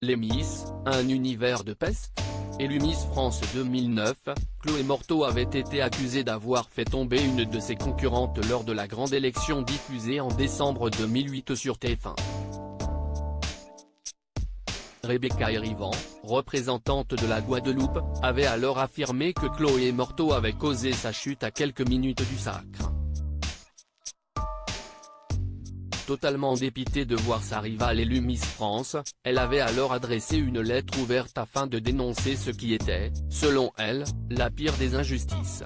Les Miss, un univers de peste. Élue Miss France 2009, Chloé Morteau avait été accusée d'avoir fait tomber une de ses concurrentes lors de la grande élection diffusée en décembre 2008 sur TF1. Rebecca Erivan, représentante de la Guadeloupe, avait alors affirmé que Chloé Morteau avait causé sa chute à quelques minutes du sacre. Totalement dépitée de voir sa rivale élue Miss France, elle avait alors adressé une lettre ouverte afin de dénoncer ce qui était, selon elle, la pire des injustices.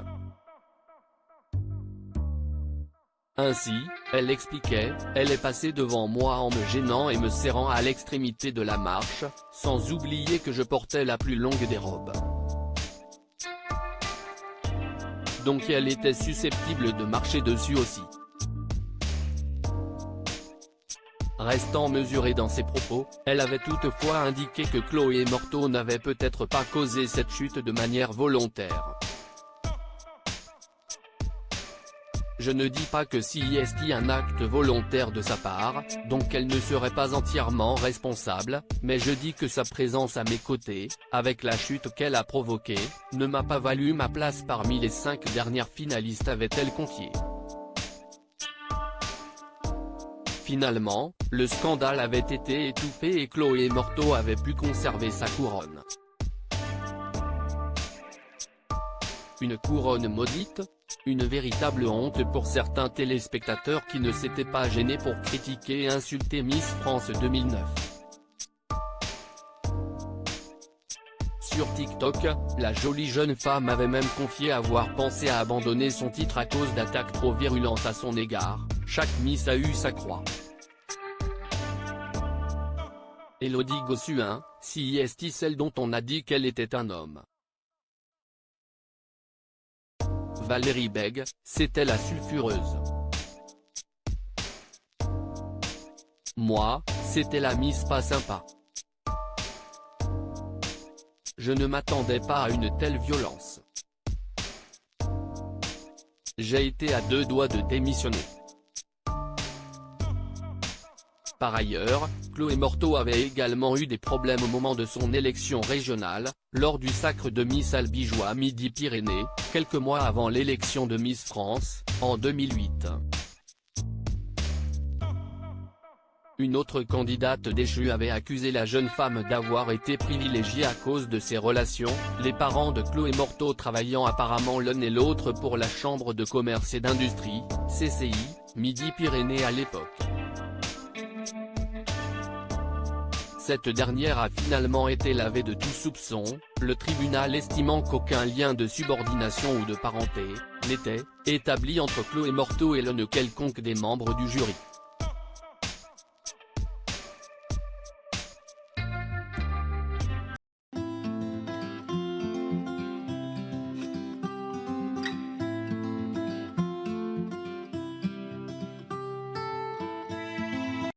Ainsi, elle expliquait, « Elle est passée devant moi en me gênant et me serrant à l'extrémité de la marche, sans oublier que je portais la plus longue des robes. Donc elle était susceptible de marcher dessus aussi. » Restant mesurée dans ses propos, elle avait toutefois indiqué que Chloé Morteau n'avait peut-être pas causé cette chute de manière volontaire. Je ne dis pas que si est un acte volontaire de sa part, donc elle ne serait pas entièrement responsable, mais je dis que sa présence à mes côtés, avec la chute qu'elle a provoquée, ne m'a pas valu ma place parmi les 5 dernières finalistes, avait-elle confié. Finalement, le scandale avait été étouffé et Chloé Morteau avait pu conserver sa couronne. Une couronne maudite? Une véritable honte pour certains téléspectateurs qui ne s'étaient pas gênés pour critiquer et insulter Miss France 2009. Sur TikTok, la jolie jeune femme avait même confié avoir pensé à abandonner son titre à cause d'attaques trop virulentes à son égard. Chaque Miss a eu sa croix. Élodie Gossuin, si est celle dont on a dit qu'elle était un homme. Valérie Bègue, c'était la sulfureuse. Moi, c'était la Miss pas sympa. Je ne m'attendais pas à une telle violence. J'ai été à 2 doigts de démissionner. Par ailleurs, Chloé Morteau avait également eu des problèmes au moment de son élection régionale, lors du sacre de Miss Albigeois Midi-Pyrénées, quelques mois avant l'élection de Miss France, en 2008. Une autre candidate déchue avait accusé la jeune femme d'avoir été privilégiée à cause de ses relations, les parents de Chloé Morteau travaillant apparemment l'un et l'autre pour la Chambre de commerce et d'industrie, CCI, Midi-Pyrénées à l'époque. Cette dernière a finalement été lavée de tout soupçon, le tribunal estimant qu'aucun lien de subordination ou de parenté n'était établi entre Chloé Morteau et l'un quelconque des membres du jury.